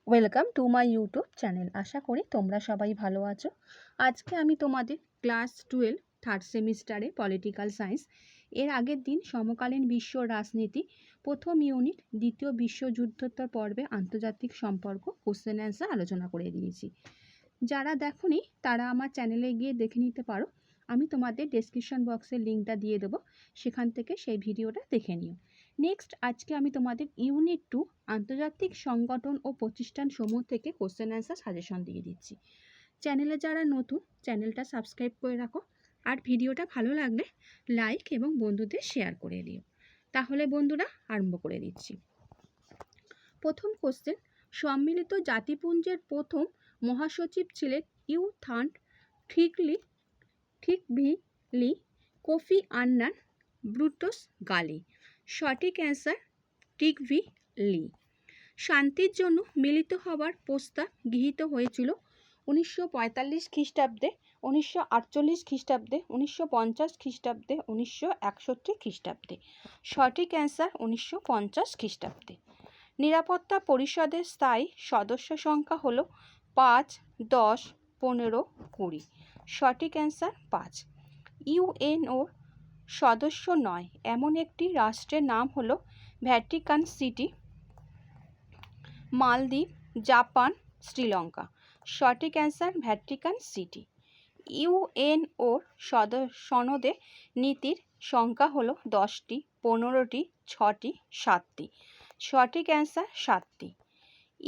Welcome to my YouTube channel. আশা করি তোমরা সবাই ভালো আছো। আজকে আমি তোমাদের ক্লাস 12 থার্ড সেমিস্টারে পলিটিক্যাল সায়েন্স এর আগের দিন সমকালীন বিশ্ব রাজনীতি প্রথম ইউনিট দ্বিতীয় বিশ্বযুদ্ধোত্তর পর্বে আন্তর্জাতিক সম্পর্ক কোশ্চেন অ্যান্সার আলোচনা করে দিয়েছি। যারা দেখোনি তারা আমার চ্যানেলে গিয়ে দেখে নিতে পারো। আমি তোমাদের ডেসক্রিপশন বক্সের লিঙ্কটা দিয়ে দেবো, সেখান থেকে সেই ভিডিওটা দেখে নিও। নেক্সট আজকে আমি তোমাদের ইউনিট 2 আন্তর্জাতিক সংগঠন ও প্রতিষ্ঠান সমূহ থেকে কোশ্চেন অ্যান্সার সাজেশন দিয়ে দিচ্ছি। চ্যানেলে যারা নতুন চ্যানেলটা সাবস্ক্রাইব করে রাখো, আর ভিডিওটা ভালো লাগলে লাইক এবং বন্ধুদের শেয়ার করে দিও। তাহলে বন্ধুরা আরম্ভ করে দিচ্ছি। প্রথম কোশ্চেন, সম্মিলিত জাতিপুঞ্জের প্রথম মহাসচিব ছিলেন ইউথান্ট ঠিকভিলি কোফি আন্নান ব্রুটস গালি। সঠিক অ্যান্সার ঠিকভিলি। শান্তির জন্য মিলিত হবার প্রস্তাব গৃহীত হয়েছিল 1945 খ্রিস্টাব্দে, 1948 খ্রিস্টাব্দে, 1950 খ্রিস্টাব্দে, 1961 খ্রিস্টাব্দে। সঠিক অ্যান্সার 1950 খ্রিস্টাব্দে। নিরাপত্তা পরিষদের স্থায়ী সদস্য সংখ্যা হল 5, 10, 15, 20। সঠিক অ্যান্সার 5। ইউএনওর সদস্য নয় এমন একটি রাষ্ট্রের নাম হলো ভ্যাটিকান সিটি, মালদ্বীপ, জাপান, শ্রীলঙ্কা। সঠিক অ্যান্সার ভ্যাটিকান সিটি। ইউএনওর সনদে নীতির সংখ্যা হলো 10টি, 15টি, 6টি, 7টি। সঠিক অ্যান্সার 7টি।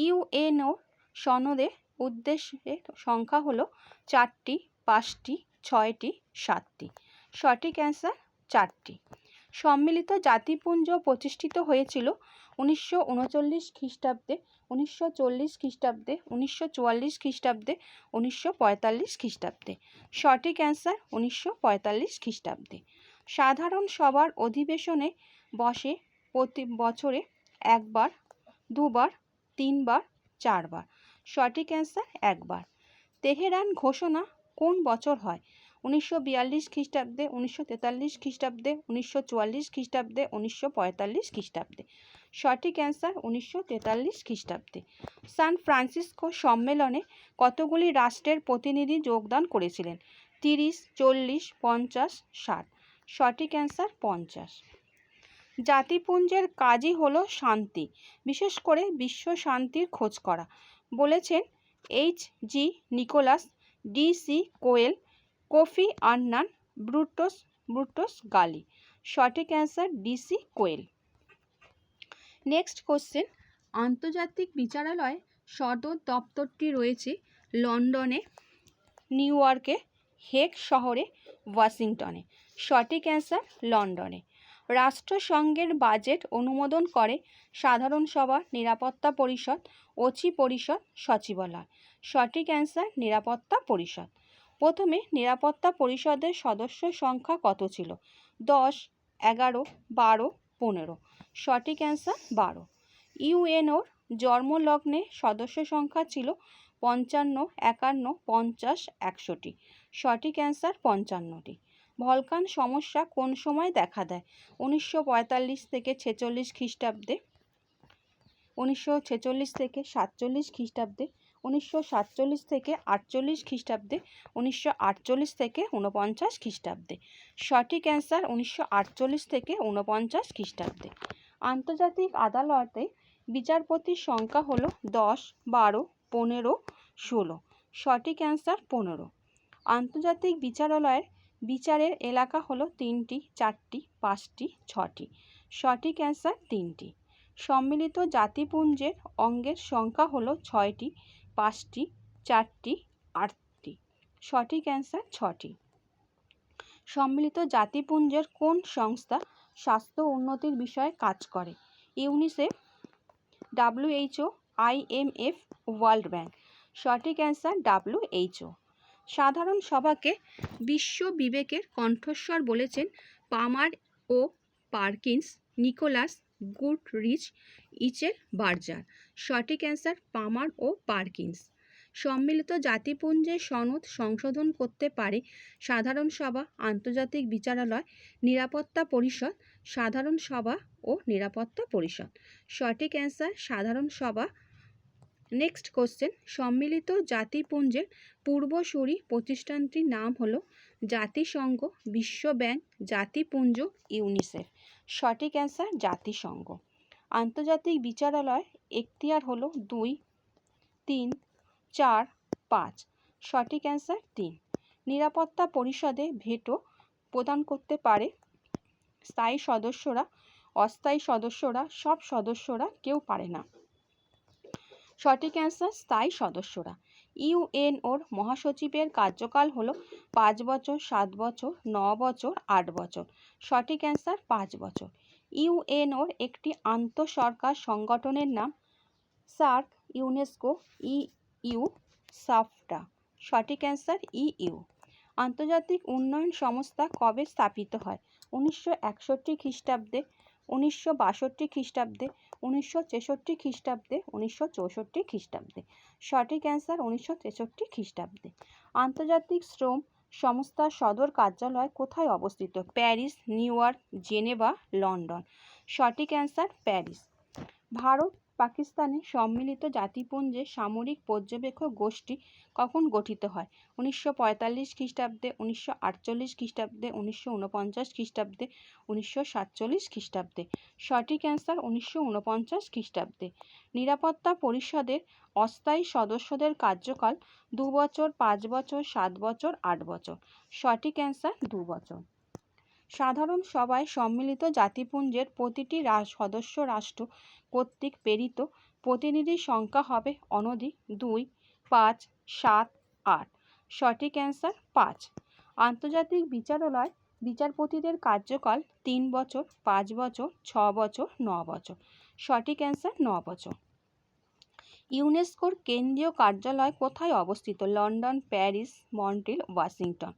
ইউএনওর সনদে উদ্দেশ্যের সংখ্যা হলো 4টি, 5টি, 6টি, 7টি। সঠিক অ্যান্সার 4টি। সম্মিলিত জাতিপুঞ্জ প্রতিষ্ঠিত হয়েছিল 1939 খ্রিস্টাব্দে, 1940 খ্রিস্টাব্দে, 1944 খ্রিস্টাব্দে, 1945 খ্রিস্টাব্দে। সঠিক অ্যান্সার 1945 খ্রিস্টাব্দে। সাধারণ সভার অধিবেশনে বসে প্রতি বছরে একবার, দুবার, 3 বার, 4 বার। সঠিক অ্যান্সার একবার। তেহরান ঘোষণা কোন বছর হয়? 1942 খ্রিস্টাব্দে, 1943 খ্রিস্টাব্দে, 1944 খ্রিস্টাব্দে, 1945 খ্রিস্টাব্দে। সঠিক অ্যান্সার 1943 খ্রিস্টাব্দে। সান ফ্রান্সিসকো সম্মেলনে কতগুলি রাষ্ট্রের প্রতিনিধি যোগদান করেছিলেন? 30, 40, 50, 60। সঠিক অ্যান্সার 50। জাতিপুঞ্জের কাজই হলো শান্তি, বিশেষ করে বিশ্ব শান্তির খোঁজ করা, বলেছেন H.G. Nicolas, D.C. কোয়েল, কোফি আন্নান, ব্রুটস গালি। সঠিক অ্যান্সার D.C. কোয়েল। নেক্সট কোশ্চেন, আন্তর্জাতিক বিচারালয় সদর দপ্তরটি রয়েছে লন্ডনে, নিউ ইয়র্কে, হেগ শহরে, ওয়াশিংটনে। সঠিক অ্যান্সার লন্ডনে। রাষ্ট্রসংঘের বাজেট অনুমোদন করে সাধারণ সভা, নিরাপত্তা পরিষদ, অচি পরিষদ, সচিবালয়। সঠিক অ্যান্সার নিরাপত্তা পরিষদ। প্রথমে নিরাপত্তা পরিষদের সদস্য সংখ্যা কত ছিল? 10, 11, 12, 15। সঠিক অ্যান্সার 12। ইউএনওর জন্মলগ্নে সদস্য সংখ্যা ছিল 55, 51, 50, 61টি। সঠিক অ্যান্সার 55টি। ভলকান সমস্যা কোন সময় দেখা দেয়? 1945 থেকে 46 খ্রিস্টাব্দে, 1946 থেকে 47 খ্রিস্টাব্দে, 1947 থেকে 48 খ্রিস্টাব্দে, 1948 থেকে 49 খ্রিস্টাব্দে। সঠিক অ্যান্সার 1948 থেকে 49 খ্রিস্টাব্দে। আন্তর্জাতিক আদালতে বিচারপতির সংখ্যা হলো 10, 12, 15, 16। সঠিক অ্যান্সার 15। আন্তর্জাতিক বিচারালয়ের বিচারের এলাকা হলো 3টি, 4টি, 5টি, 6টি। সঠিক অ্যান্সার 3টি। সম্মিলিত জাতিপুঞ্জের অঙ্গের সংখ্যা হলো 6টি, 5টি, 4টি, 8টি। সঠিক অ্যান্সার 6টি। সম্মিলিত জাতিপুঞ্জের কোন সংস্থা স্বাস্থ্য উন্নতির বিষয়ে কাজ করে? UNICEF, WHO, IMF, world bank. সঠিক অ্যান্সার WHO। সাধারণ সভাকে বিশ্ব বিবেকের কণ্ঠস্বর বলেছেন পামার ও পারকিন্স, নিকোলাস, গুডরিচ, ইচেল বার্জার। সঠিক অ্যান্সার পামার ও পারকিন্স। সম্মিলিত জাতিপুঞ্জের সনদ সংশোধন করতে পারে সাধারণ সভা, আন্তর্জাতিক বিচারালয়, নিরাপত্তা পরিষদ, সাধারণ সভা ও নিরাপত্তা পরিষদ। সঠিক অ্যান্সার সাধারণ সভা নেক্সট কোশ্চেন, সম্মিলিত জাতিপুঞ্জের পূর্বসূরি প্রতিষ্ঠানটির নাম হলো জাতিসংঘ, বিশ্ব ব্যাংক, জাতিপুঞ্জ, ইউনিসেফ। সঠিক অ্যান্সার জাতিসংঘ। আন্তর্জাতিক বিচারালয় এখতিয়ার হলো 2, 3, 4, 5। সঠিক অ্যান্সার 3। নিরাপত্তা পরিষদে ভেটো প্রদান করতে পারে স্থায়ী সদস্যরা, অস্থায়ী সদস্যরা, সব সদস্যরা, কেউ পারে না। সঠিক অ্যান্সার স্থায়ী সদস্যরা। ইউএনওর মহাসচিবের কার্যকাল হলো 5 বছর, 7 বছর, 9 বছর, 8 বছর। সঠিক অ্যান্সার 5 বছর। ইউএনওর একটি আন্তঃসরকার সংগঠনের নাম সার্ক, ইউনেস্কো, ইইউ, সাফটা। সঠিক অ্যান্সার ইইউ। আন্তর্জাতিক উন্নয়ন সংস্থা কবে স্থাপিত হয়? 1961 খ্রিস্টাব্দে, 1962 খ্রিস্টাব্দে, 1963 খ্রিস্টাব্দে, 1964 খ্রিস্টাব্দে। সঠিক অ্যান্সার 1963 খ্রিস্টাব্দে। আন্তর্জাতিক শ্রম সংস্থার সদর কার্যালয় কোথায় অবস্থিত? Paris, new York, Geneva, London. সঠিক অ্যান্সার প্যারিস। ভারত পাকিস্তানে সম্মিলিত জাতিপুঞ্জের সামরিক পর্যবেক্ষক গোষ্ঠী কখন গঠিত হয়? 1945 খ্রিস্টাব্দে, 1948 খ্রিস্টাব্দে, 1949 খ্রিস্টাব্দে, 1947 খ্রিস্টাব্দে। সঠিক অ্যান্সার 1949 খ্রিস্টাব্দে। নিরাপত্তা পরিষদের অস্থায়ী সদস্যদের কার্যকাল 2 বছর, 5 বছর, 7 বছর, 8 বছর। সঠিক অ্যান্সার 2 বছর। সাধারণ সভায় সম্মিলিত জাতিপুঞ্জের প্রতিটি সদস্য রাষ্ট্র কর্তৃক প্রেরিত প্রতিনিধির সংখ্যা হবে অনধিক 2, 5, 7, 8। সঠিক অ্যান্সার 5। আন্তর্জাতিক বিচারালয় বিচারপতিদের কার্যকাল 3 বছর, 5 বছর, 6 বছর, 9 বছর। সঠিক অ্যান্সার 9 বছর। ইউনেস্কোর কেন্দ্রীয় কার্যালয় কোথায় অবস্থিত? London, Paris, Montreal, Washington.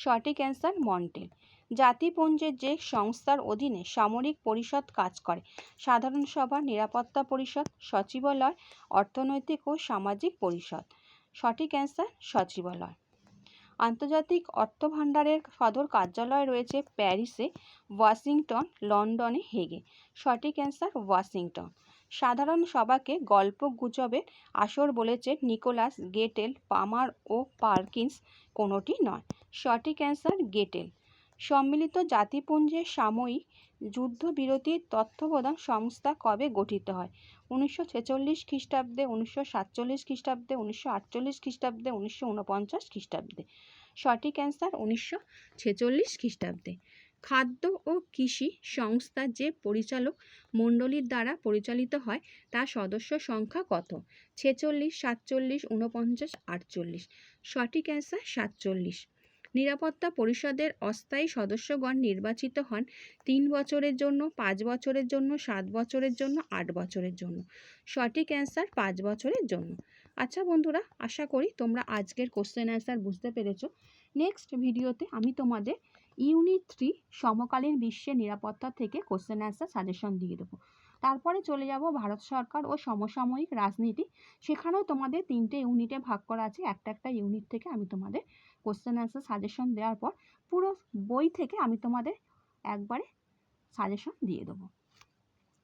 সঠিক অ্যান্সার মন্ট্রিল। জাতিপুঞ্জের যে সংস্থার অধীনে সামরিক পরিষদ কাজ করে? সাধারণ সভা, নিরাপত্তা পরিষদ, সচিবালয়, অর্থনৈতিক ও সামাজিক পরিষদ। সঠিক অ্যান্সার সচিবালয়। আন্তর্জাতিক অর্থভাণ্ডারের সদর কার্যালয় রয়েছে প্যারিসে, ওয়াশিংটন, লন্ডনে, হেগে। সঠিক অ্যান্সার ওয়াশিংটন। সাধারণ সভাকে গল্প গুজবের আসর বলেছে নিকোলাস গেটেল, পামার ও পারকিন্স কোনোটি নয়। সঠিক অ্যান্সার গেটেল। সম্মিলিত জাতিপুঞ্জের সাময়িক যুদ্ধবিরতির তত্ত্বাবধান সংস্থা কবে গঠিত হয়? 1946 খ্রিস্টাব্দে, 1947 খ্রিস্টাব্দে, 1948 খ্রিস্টাব্দে, 1949 খ্রিস্টাব্দে। সঠিক অ্যান্সার 1946 খ্রিস্টাব্দে। খাদ্য ও কৃষি সংস্থা যে পরিচালক মণ্ডলীর দ্বারা পরিচালিত হয় তার সদস্য সংখ্যা কত? 46, 47, 49, 48। সঠিক অ্যান্সার 47। নিরাপত্তা পরিষদের অস্থায়ী সদস্যগণ নির্বাচিত হন 3 বছরের জন্য, 5 বছরের জন্য, 7 বছরের জন্য, 8 বছরের জন্য। সঠিক অ্যান্সার 5 বছরের জন্য। আচ্ছা বন্ধুরা, আশা করি তোমরা আজকের কোশ্চেন অ্যান্সার বুঝতে পেরেছো। নেক্সট ভিডিওতে আমি তোমাদের ইউনিট 3 সমকালীন বিশ্বের নিরাপত্তা থেকে কোশ্চেন অ্যান্সার সাজেশন দিয়ে দেবো। তারপরে চলে যাব ভারত সরকার ও সমসাময়িক রাজনীতি। সেখানেও তোমাদের 3টে ইউনিটে ভাগ করা আছে। একটা একটা ইউনিট থেকে আমি তোমাদের কোশ্চেন অ্যান্সার সাজেশন দেওয়ার পর পুরো বই থেকে আমি তোমাদের একবারে সাজেশন দিয়ে দেবো,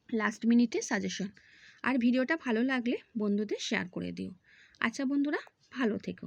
লাস্ট মিনিটে সাজেশন। আর ভিডিওটা ভালো লাগলে বন্ধুদের শেয়ার করে দিও। আচ্ছা বন্ধুরা, ভালো থেকো।